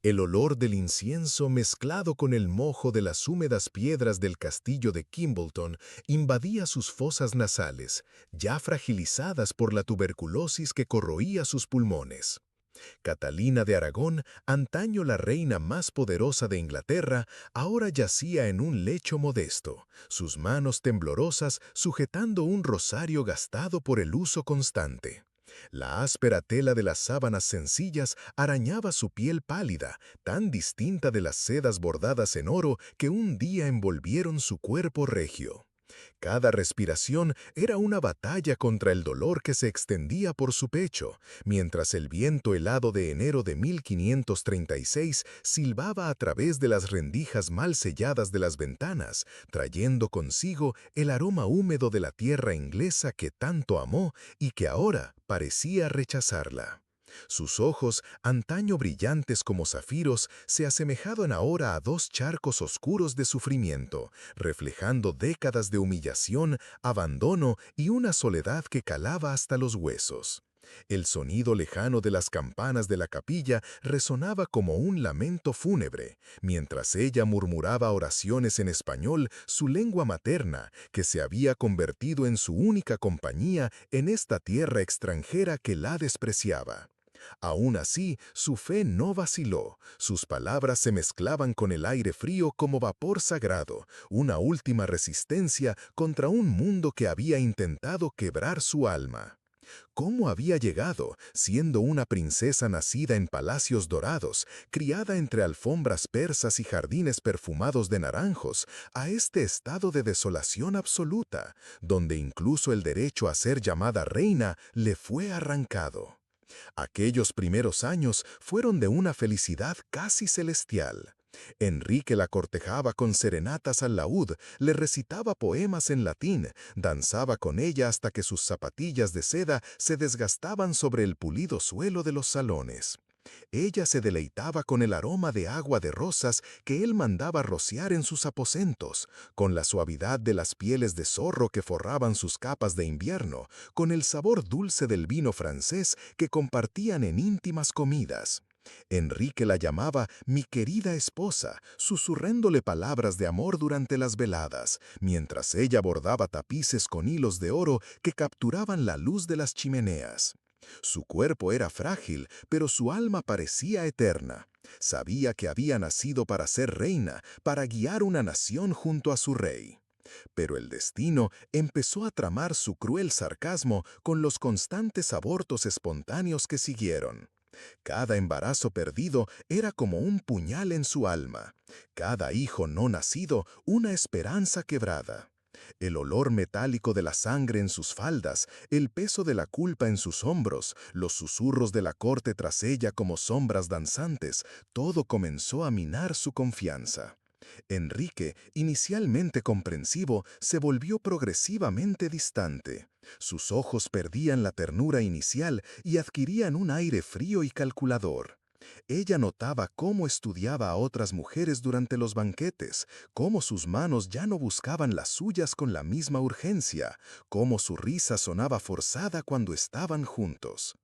El olor del incienso mezclado con el mojo de las húmedas piedras del castillo de Kimbleton invadía sus fosas nasales, ya fragilizadas por la tuberculosis que corroía sus pulmones. Catalina de Aragón, antaño la reina más poderosa de Inglaterra, ahora yacía en un lecho modesto, sus manos temblorosas sujetando un rosario gastado por el uso constante. La áspera tela de las sábanas sencillas arañaba su piel pálida, tan distinta de las sedas bordadas en oro que un día envolvieron su cuerpo regio. Cada respiración era una batalla contra el dolor que se extendía por su pecho, mientras el viento helado de enero de 1536 silbaba a través de las rendijas mal selladas de las ventanas, trayendo consigo el aroma húmedo de la tierra inglesa que tanto amó y que ahora parecía rechazarla. Sus ojos, antaño brillantes como zafiros, se asemejaban ahora a dos charcos oscuros de sufrimiento, reflejando décadas de humillación, abandono y una soledad que calaba hasta los huesos. El sonido lejano de las campanas de la capilla resonaba como un lamento fúnebre, mientras ella murmuraba oraciones en español, su lengua materna, que se había convertido en su única compañía en esta tierra extranjera que la despreciaba. Aún así, su fe no vaciló, sus palabras se mezclaban con el aire frío como vapor sagrado, una última resistencia contra un mundo que había intentado quebrar su alma. ¿Cómo había llegado, siendo una princesa nacida en palacios dorados, criada entre alfombras persas y jardines perfumados de naranjos, a este estado de desolación absoluta, donde incluso el derecho a ser llamada reina le fue arrancado? Aquellos primeros años fueron de una felicidad casi celestial. Enrique la cortejaba con serenatas al laúd, le recitaba poemas en latín, danzaba con ella hasta que sus zapatillas de seda se desgastaban sobre el pulido suelo de los salones. Ella se deleitaba con el aroma de agua de rosas que él mandaba rociar en sus aposentos, con la suavidad de las pieles de zorro que forraban sus capas de invierno, con el sabor dulce del vino francés que compartían en íntimas comidas. Enrique la llamaba mi querida esposa, susurrándole palabras de amor durante las veladas, mientras ella bordaba tapices con hilos de oro que capturaban la luz de las chimeneas. Su cuerpo era frágil, pero su alma parecía eterna. Sabía que había nacido para ser reina, para guiar una nación junto a su rey. Pero el destino empezó a tramar su cruel sarcasmo con los constantes abortos espontáneos que siguieron. Cada embarazo perdido era como un puñal en su alma. Cada hijo no nacido, una esperanza quebrada. El olor metálico de la sangre en sus faldas, el peso de la culpa en sus hombros, los susurros de la corte tras ella como sombras danzantes, todo comenzó a minar su confianza. Enrique, inicialmente comprensivo, se volvió progresivamente distante. Sus ojos perdían la ternura inicial y adquirían un aire frío y calculador. Ella notaba cómo estudiaba a otras mujeres durante los banquetes, cómo sus manos ya no buscaban las suyas con la misma urgencia, cómo su risa sonaba forzada cuando estaban juntos.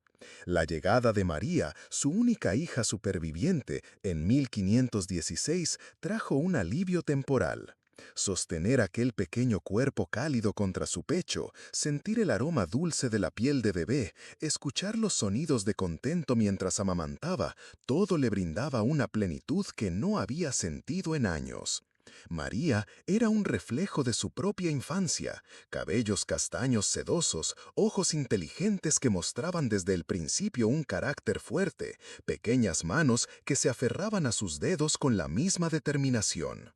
La llegada de María, su única hija superviviente, en 1516, trajo un alivio temporal. Sostener aquel pequeño cuerpo cálido contra su pecho, sentir el aroma dulce de la piel de bebé, escuchar los sonidos de contento mientras amamantaba, todo le brindaba una plenitud que no había sentido en años. María era un reflejo de su propia infancia, cabellos castaños sedosos, ojos inteligentes que mostraban desde el principio un carácter fuerte, pequeñas manos que se aferraban a sus dedos con la misma determinación.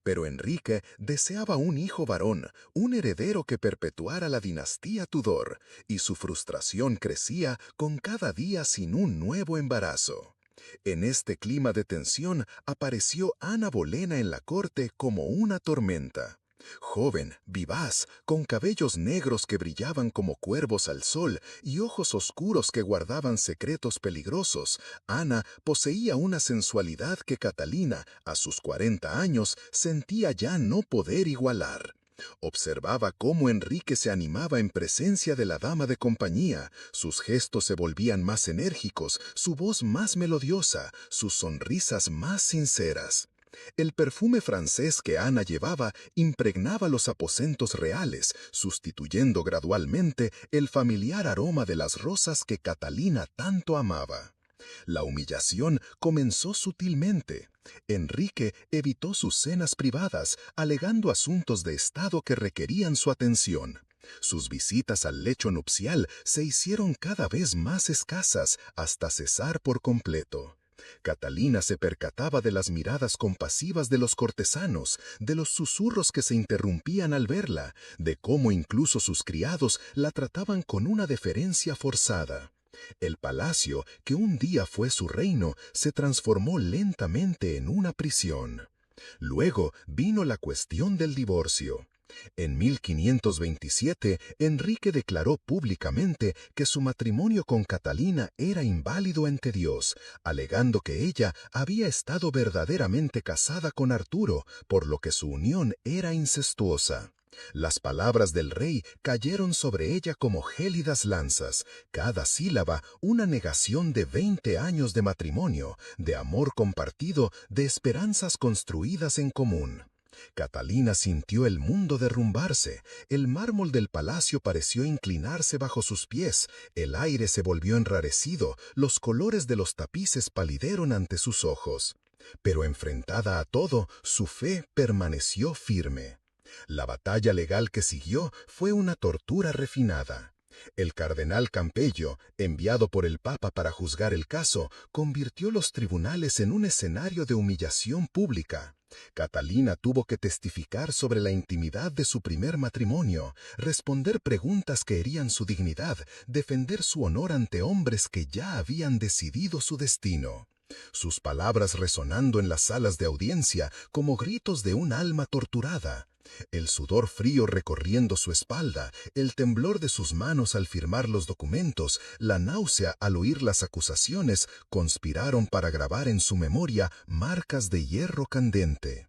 Pero Enrique deseaba un hijo varón, un heredero que perpetuara la dinastía Tudor, y su frustración crecía con cada día sin un nuevo embarazo. En este clima de tensión apareció Ana Bolena en la corte como una tormenta. Joven, vivaz, con cabellos negros que brillaban como cuervos al sol y ojos oscuros que guardaban secretos peligrosos, Ana poseía una sensualidad que Catalina, a sus 40 años, sentía ya no poder igualar. Observaba cómo Enrique se animaba en presencia de la dama de compañía, sus gestos se volvían más enérgicos, su voz más melodiosa, sus sonrisas más sinceras. El perfume francés que Ana llevaba impregnaba los aposentos reales, sustituyendo gradualmente el familiar aroma de las rosas que Catalina tanto amaba. La humillación comenzó sutilmente. Enrique evitó sus cenas privadas, alegando asuntos de estado que requerían su atención. Sus visitas al lecho nupcial se hicieron cada vez más escasas hasta cesar por completo. Catalina se percataba de las miradas compasivas de los cortesanos, de los susurros que se interrumpían al verla, de cómo incluso sus criados la trataban con una deferencia forzada. El palacio, que un día fue su reino, se transformó lentamente en una prisión. Luego vino la cuestión del divorcio. En 1527, Enrique declaró públicamente que su matrimonio con Catalina era inválido ante Dios, alegando que ella había estado verdaderamente casada con Arturo, por lo que su unión era incestuosa. Las palabras del rey cayeron sobre ella como gélidas lanzas, cada sílaba una negación de 20 años de matrimonio, de amor compartido, de esperanzas construidas en común. Catalina sintió el mundo derrumbarse, el mármol del palacio pareció inclinarse bajo sus pies, el aire se volvió enrarecido, los colores de los tapices palidieron ante sus ojos. Pero enfrentada a todo, su fe permaneció firme. La batalla legal que siguió fue una tortura refinada. El cardenal Campello, enviado por el Papa para juzgar el caso, convirtió los tribunales en un escenario de humillación pública. Catalina tuvo que testificar sobre la intimidad de su primer matrimonio, responder preguntas que herían su dignidad, defender su honor ante hombres que ya habían decidido su destino. Sus palabras resonando en las salas de audiencia como gritos de un alma torturada. El sudor frío recorriendo su espalda, el temblor de sus manos al firmar los documentos, la náusea al oír las acusaciones, conspiraron para grabar en su memoria marcas de hierro candente.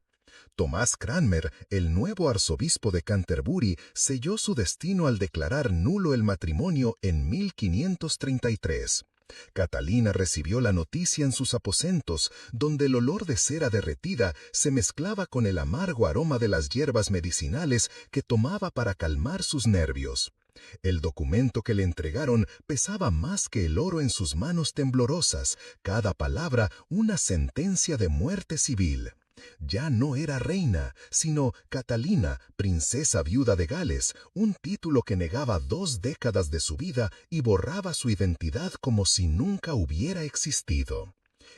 Tomás Cranmer, el nuevo arzobispo de Canterbury, selló su destino al declarar nulo el matrimonio en 1533. Catalina recibió la noticia en sus aposentos, donde el olor de cera derretida se mezclaba con el amargo aroma de las hierbas medicinales que tomaba para calmar sus nervios. El documento que le entregaron pesaba más que el oro en sus manos temblorosas, cada palabra una sentencia de muerte civil. Ya no era reina, sino Catalina, princesa viuda de Gales, un título que negaba 2 décadas de su vida y borraba su identidad como si nunca hubiera existido.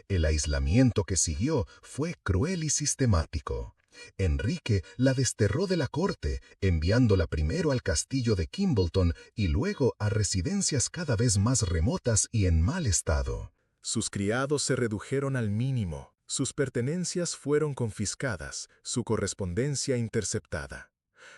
El aislamiento que siguió fue cruel y sistemático. Enrique la desterró de la corte, enviándola primero al castillo de Kimbleton y luego a residencias cada vez más remotas y en mal estado. Sus criados se redujeron al mínimo. Sus pertenencias fueron confiscadas, su correspondencia interceptada.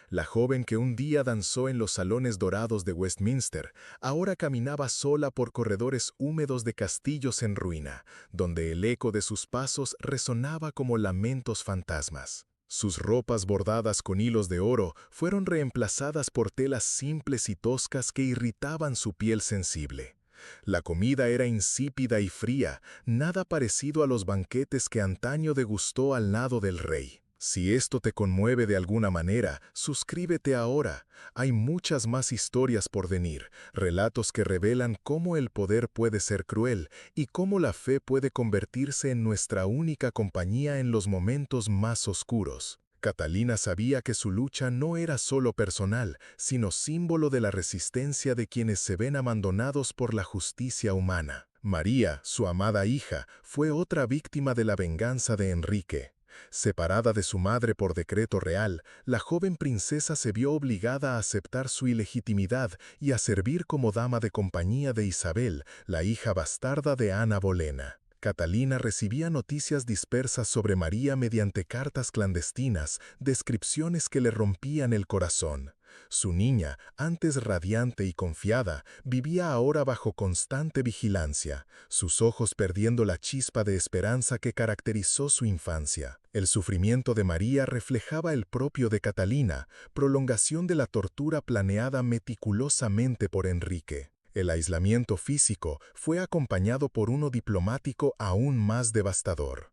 La joven que un día danzó en los salones dorados de Westminster, ahora caminaba sola por corredores húmedos de castillos en ruina, donde el eco de sus pasos resonaba como lamentos fantasmas. Sus ropas bordadas con hilos de oro fueron reemplazadas por telas simples y toscas que irritaban su piel sensible. La comida era insípida y fría, nada parecido a los banquetes que antaño degustó al lado del rey. Si esto te conmueve de alguna manera, suscríbete ahora. Hay muchas más historias por venir, relatos que revelan cómo el poder puede ser cruel y cómo la fe puede convertirse en nuestra única compañía en los momentos más oscuros. Catalina sabía que su lucha no era solo personal, sino símbolo de la resistencia de quienes se ven abandonados por la justicia humana. María, su amada hija, fue otra víctima de la venganza de Enrique. Separada de su madre por decreto real, la joven princesa se vio obligada a aceptar su ilegitimidad y a servir como dama de compañía de Isabel, la hija bastarda de Ana Bolena. Catalina recibía noticias dispersas sobre María mediante cartas clandestinas, descripciones que le rompían el corazón. Su niña, antes radiante y confiada, vivía ahora bajo constante vigilancia, sus ojos perdiendo la chispa de esperanza que caracterizó su infancia. El sufrimiento de María reflejaba el propio de Catalina, prolongación de la tortura planeada meticulosamente por Enrique. El aislamiento físico fue acompañado por uno diplomático aún más devastador.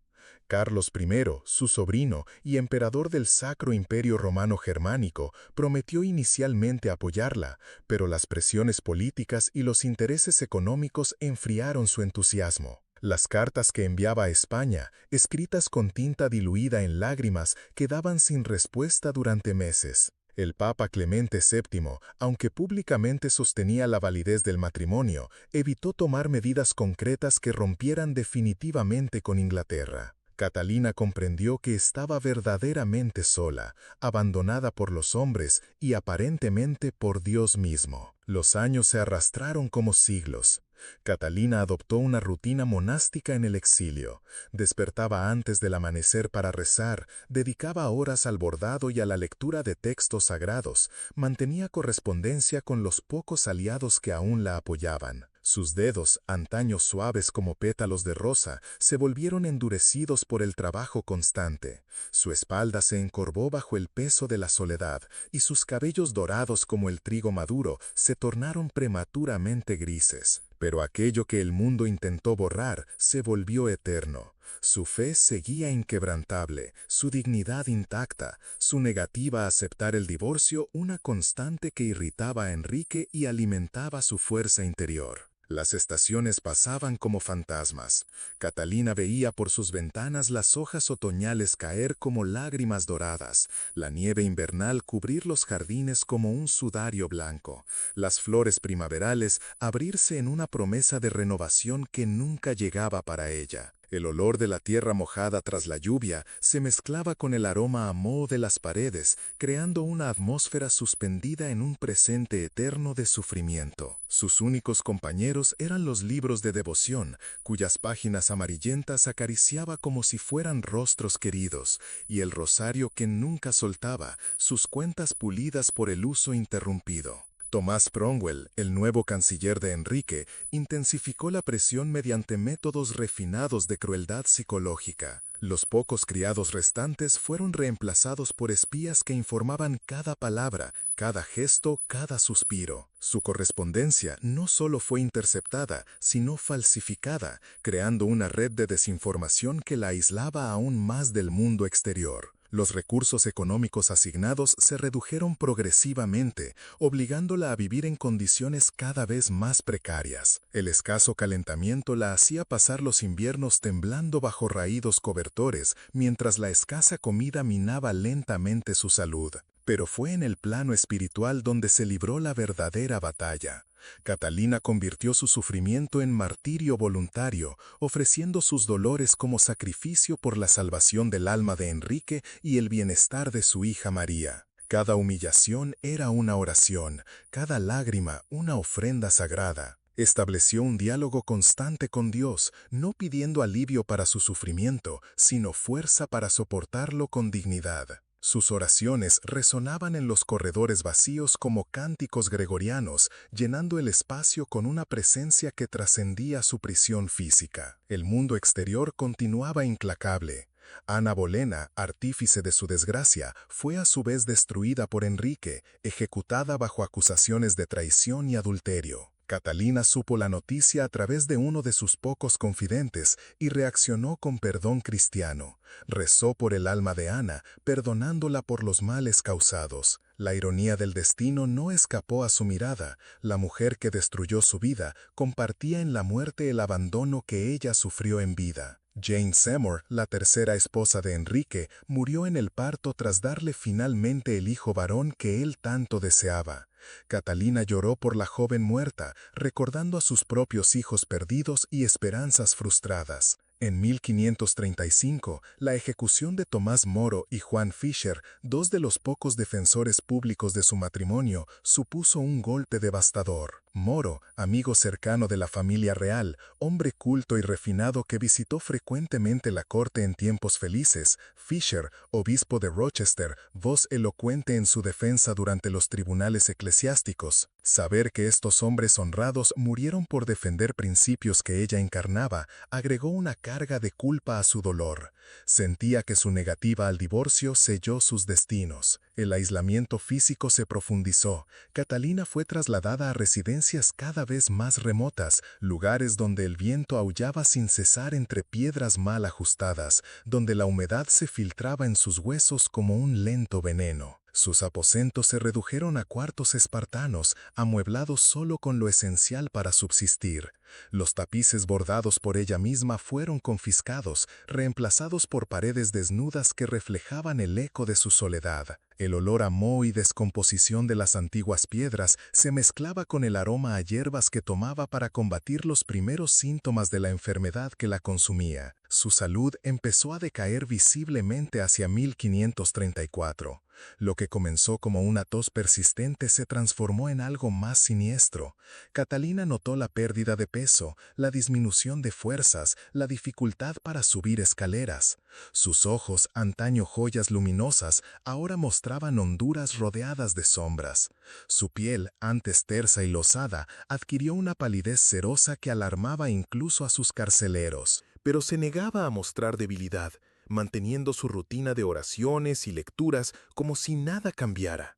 Carlos I, su sobrino y emperador del Sacro Imperio Romano Germánico, prometió inicialmente apoyarla, pero las presiones políticas y los intereses económicos enfriaron su entusiasmo. Las cartas que enviaba a España, escritas con tinta diluida en lágrimas, quedaban sin respuesta durante meses. El Papa Clemente VII, aunque públicamente sostenía la validez del matrimonio, evitó tomar medidas concretas que rompieran definitivamente con Inglaterra. Catalina comprendió que estaba verdaderamente sola, abandonada por los hombres y aparentemente por Dios mismo. Los años se arrastraron como siglos. Catalina adoptó una rutina monástica en el exilio. Despertaba antes del amanecer para rezar, dedicaba horas al bordado y a la lectura de textos sagrados, mantenía correspondencia con los pocos aliados que aún la apoyaban. Sus dedos, antaño suaves como pétalos de rosa, se volvieron endurecidos por el trabajo constante. Su espalda se encorvó bajo el peso de la soledad, y sus cabellos dorados como el trigo maduro se tornaron prematuramente grises. Pero aquello que el mundo intentó borrar se volvió eterno. Su fe seguía inquebrantable, su dignidad intacta, su negativa a aceptar el divorcio una constante que irritaba a Enrique y alimentaba su fuerza interior. Las estaciones pasaban como fantasmas. Catalina veía por sus ventanas las hojas otoñales caer como lágrimas doradas, la nieve invernal cubrir los jardines como un sudario blanco, las flores primaverales abrirse en una promesa de renovación que nunca llegaba para ella. El olor de la tierra mojada tras la lluvia se mezclaba con el aroma a moho de las paredes, creando una atmósfera suspendida en un presente eterno de sufrimiento. Sus únicos compañeros eran los libros de devoción, cuyas páginas amarillentas acariciaba como si fueran rostros queridos, y el rosario que nunca soltaba, sus cuentas pulidas por el uso interrumpido. Tomás Cromwell, el nuevo canciller de Enrique, intensificó la presión mediante métodos refinados de crueldad psicológica. Los pocos criados restantes fueron reemplazados por espías que informaban cada palabra, cada gesto, cada suspiro. Su correspondencia no solo fue interceptada, sino falsificada, creando una red de desinformación que la aislaba aún más del mundo exterior. Los recursos económicos asignados se redujeron progresivamente, obligándola a vivir en condiciones cada vez más precarias. El escaso calentamiento la hacía pasar los inviernos temblando bajo raídos cobertores, mientras la escasa comida minaba lentamente su salud. Pero fue en el plano espiritual donde se libró la verdadera batalla. Catalina convirtió su sufrimiento en martirio voluntario, ofreciendo sus dolores como sacrificio por la salvación del alma de Enrique y el bienestar de su hija María. Cada humillación era una oración, cada lágrima una ofrenda sagrada. Estableció un diálogo constante con Dios, no pidiendo alivio para su sufrimiento, sino fuerza para soportarlo con dignidad. Sus oraciones resonaban en los corredores vacíos como cánticos gregorianos, llenando el espacio con una presencia que trascendía su prisión física. El mundo exterior continuaba implacable. Ana Bolena, artífice de su desgracia, fue a su vez destruida por Enrique, ejecutada bajo acusaciones de traición y adulterio. Catalina supo la noticia a través de uno de sus pocos confidentes y reaccionó con perdón cristiano. Rezó por el alma de Ana, perdonándola por los males causados. La ironía del destino no escapó a su mirada. La mujer que destruyó su vida compartía en la muerte el abandono que ella sufrió en vida. Jane Seymour, la tercera esposa de Enrique, murió en el parto tras darle finalmente el hijo varón que él tanto deseaba. Catalina lloró por la joven muerta, recordando a sus propios hijos perdidos y esperanzas frustradas. En 1535, la ejecución de Tomás Moro y Juan Fisher, dos de los pocos defensores públicos de su matrimonio, supuso un golpe devastador. Moro, amigo cercano de la familia real, hombre culto y refinado que visitó frecuentemente la corte en tiempos felices, Fisher, obispo de Rochester, voz elocuente en su defensa durante los tribunales eclesiásticos. Saber que estos hombres honrados murieron por defender principios que ella encarnaba, agregó una carga de culpa a su dolor. Sentía que su negativa al divorcio selló sus destinos. El aislamiento físico se profundizó. Catalina fue trasladada a residencias cada vez más remotas, lugares donde el viento aullaba sin cesar entre piedras mal ajustadas, donde la humedad se filtraba en sus huesos como un lento veneno. Sus aposentos se redujeron a cuartos espartanos, amueblados solo con lo esencial para subsistir. Los tapices bordados por ella misma fueron confiscados, reemplazados por paredes desnudas que reflejaban el eco de su soledad. El olor a moho y descomposición de las antiguas piedras se mezclaba con el aroma a hierbas que tomaba para combatir los primeros síntomas de la enfermedad que la consumía. Su salud empezó a decaer visiblemente hacia 1534. Lo que comenzó como una tos persistente se transformó en algo más siniestro. Catalina notó la pérdida de peso, la disminución de fuerzas, la dificultad para subir escaleras. Sus ojos, antaño joyas luminosas, ahora mostraban honduras rodeadas de sombras. Su piel, antes tersa y lozada, adquirió una palidez cerosa que alarmaba incluso a sus carceleros. Pero se negaba a mostrar debilidad, manteniendo su rutina de oraciones y lecturas como si nada cambiara.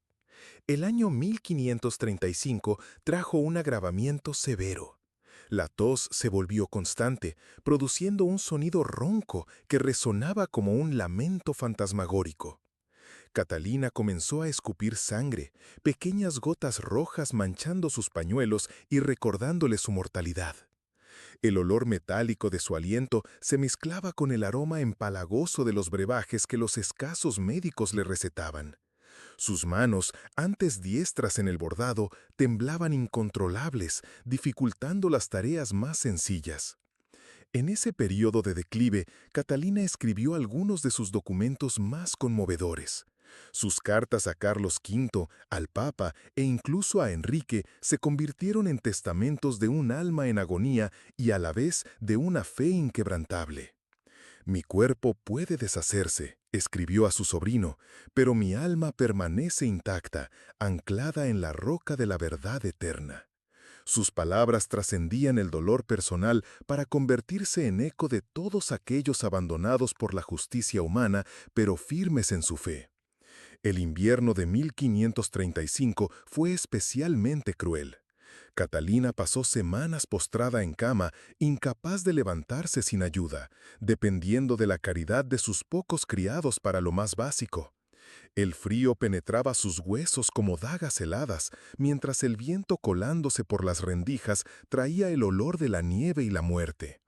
El año 1535 trajo un agravamiento severo. La tos se volvió constante, produciendo un sonido ronco que resonaba como un lamento fantasmagórico. Catalina comenzó a escupir sangre, pequeñas gotas rojas manchando sus pañuelos y recordándole su mortalidad. El olor metálico de su aliento se mezclaba con el aroma empalagoso de los brebajes que los escasos médicos le recetaban. Sus manos, antes diestras en el bordado, temblaban incontrolables, dificultando las tareas más sencillas. En ese periodo de declive, Catalina escribió algunos de sus documentos más conmovedores. Sus cartas a Carlos V, al Papa e incluso a Enrique se convirtieron en testamentos de un alma en agonía y a la vez de una fe inquebrantable. «Mi cuerpo puede deshacerse», escribió a su sobrino, «pero mi alma permanece intacta, anclada en la roca de la verdad eterna». Sus palabras trascendían el dolor personal para convertirse en eco de todos aquellos abandonados por la justicia humana, pero firmes en su fe. El invierno de 1535 fue especialmente cruel. Catalina pasó semanas postrada en cama, incapaz de levantarse sin ayuda, dependiendo de la caridad de sus pocos criados para lo más básico. El frío penetraba sus huesos como dagas heladas, mientras el viento colándose por las rendijas traía el olor de la nieve y la muerte.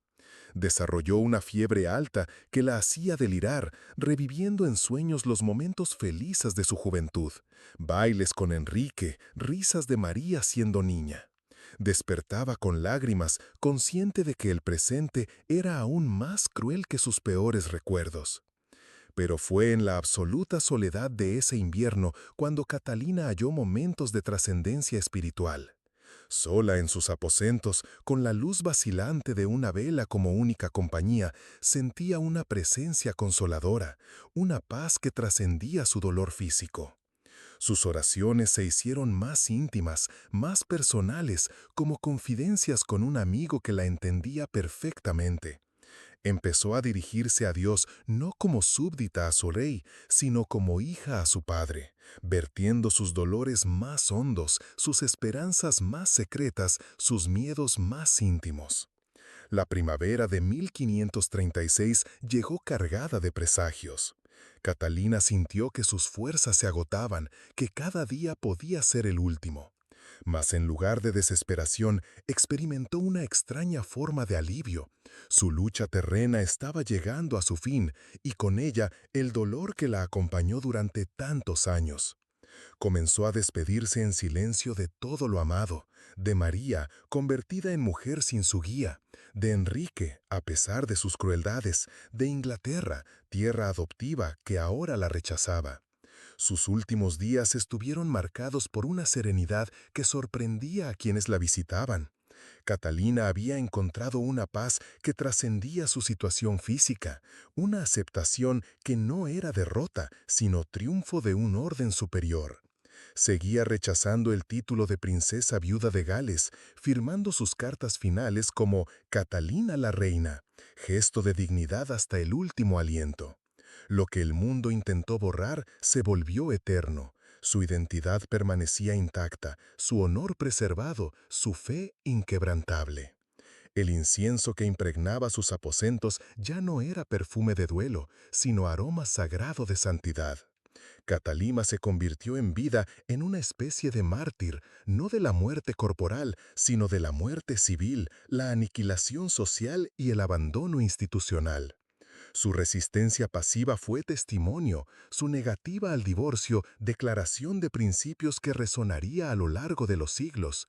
Desarrolló una fiebre alta que la hacía delirar, reviviendo en sueños los momentos felices de su juventud, bailes con Enrique, risas de María siendo niña. Despertaba con lágrimas, consciente de que el presente era aún más cruel que sus peores recuerdos. Pero fue en la absoluta soledad de ese invierno cuando Catalina halló momentos de trascendencia espiritual. Sola en sus aposentos, con la luz vacilante de una vela como única compañía, sentía una presencia consoladora, una paz que trascendía su dolor físico. Sus oraciones se hicieron más íntimas, más personales, como confidencias con un amigo que la entendía perfectamente. Empezó a dirigirse a Dios no como súbdita a su rey, sino como hija a su padre, vertiendo sus dolores más hondos, sus esperanzas más secretas, sus miedos más íntimos. La primavera de 1536 llegó cargada de presagios. Catalina sintió que sus fuerzas se agotaban, que cada día podía ser el último. Mas en lugar de desesperación, experimentó una extraña forma de alivio. Su lucha terrena estaba llegando a su fin, y con ella el dolor que la acompañó durante tantos años. Comenzó a despedirse en silencio de todo lo amado, de María, convertida en mujer sin su guía, de Enrique, a pesar de sus crueldades, de Inglaterra, tierra adoptiva que ahora la rechazaba. Sus últimos días estuvieron marcados por una serenidad que sorprendía a quienes la visitaban. Catalina había encontrado una paz que trascendía su situación física, una aceptación que no era derrota, sino triunfo de un orden superior. Seguía rechazando el título de princesa viuda de Gales, firmando sus cartas finales como Catalina la Reina, gesto de dignidad hasta el último aliento. Lo que el mundo intentó borrar se volvió eterno. Su identidad permanecía intacta, su honor preservado, su fe inquebrantable. El incienso que impregnaba sus aposentos ya no era perfume de duelo, sino aroma sagrado de santidad. Catalina se convirtió en vida en una especie de mártir, no de la muerte corporal, sino de la muerte civil, la aniquilación social y el abandono institucional. Su resistencia pasiva fue testimonio, su negativa al divorcio, declaración de principios que resonaría a lo largo de los siglos.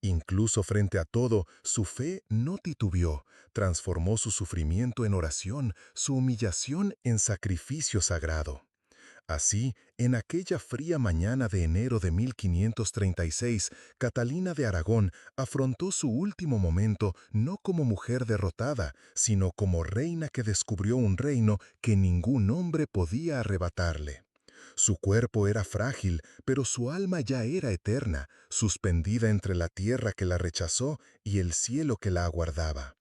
Incluso frente a todo, su fe no titubeó, transformó su sufrimiento en oración, su humillación en sacrificio sagrado. Así, en aquella fría mañana de enero de 1536, Catalina de Aragón afrontó su último momento no como mujer derrotada, sino como reina que descubrió un reino que ningún hombre podía arrebatarle. Su cuerpo era frágil, pero su alma ya era eterna, suspendida entre la tierra que la rechazó y el cielo que la aguardaba.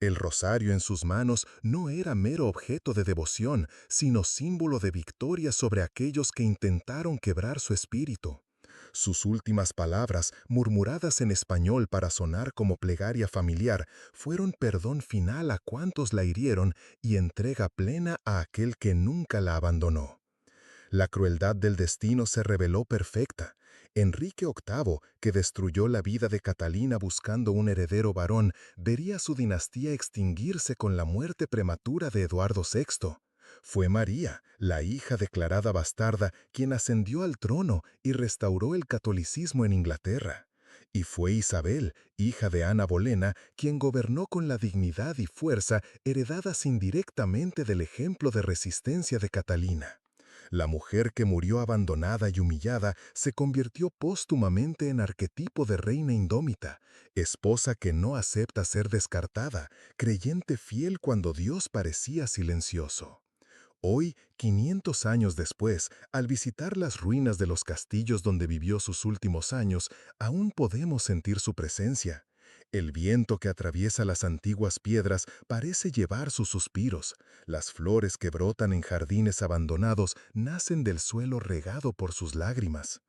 El rosario en sus manos no era mero objeto de devoción, sino símbolo de victoria sobre aquellos que intentaron quebrar su espíritu. Sus últimas palabras, murmuradas en español para sonar como plegaria familiar, fueron perdón final a cuantos la hirieron y entrega plena a aquel que nunca la abandonó. La crueldad del destino se reveló perfecta. Enrique VIII, que destruyó la vida de Catalina buscando un heredero varón, vería su dinastía extinguirse con la muerte prematura de Eduardo VI. Fue María, la hija declarada bastarda, quien ascendió al trono y restauró el catolicismo en Inglaterra. Y fue Isabel, hija de Ana Bolena, quien gobernó con la dignidad y fuerza heredadas indirectamente del ejemplo de resistencia de Catalina. La mujer que murió abandonada y humillada se convirtió póstumamente en arquetipo de reina indómita, esposa que no acepta ser descartada, creyente fiel cuando Dios parecía silencioso. Hoy, 500 años después, al visitar las ruinas de los castillos donde vivió sus últimos años, aún podemos sentir su presencia. El viento que atraviesa las antiguas piedras parece llevar sus suspiros. Las flores que brotan en jardines abandonados nacen del suelo regado por sus lágrimas.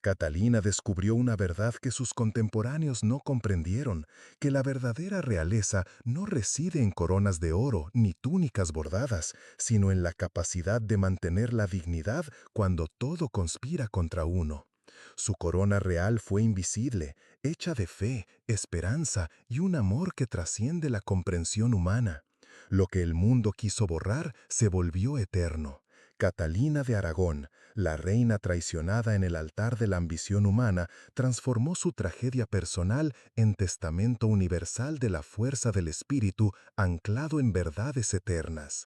Catalina descubrió una verdad que sus contemporáneos no comprendieron, que la verdadera realeza no reside en coronas de oro ni túnicas bordadas, sino en la capacidad de mantener la dignidad cuando todo conspira contra uno. Su corona real fue invisible, hecha de fe, esperanza y un amor que trasciende la comprensión humana. Lo que el mundo quiso borrar se volvió eterno. Catalina de Aragón, la reina traicionada en el altar de la ambición humana, transformó su tragedia personal en testamento universal de la fuerza del espíritu anclado en verdades eternas.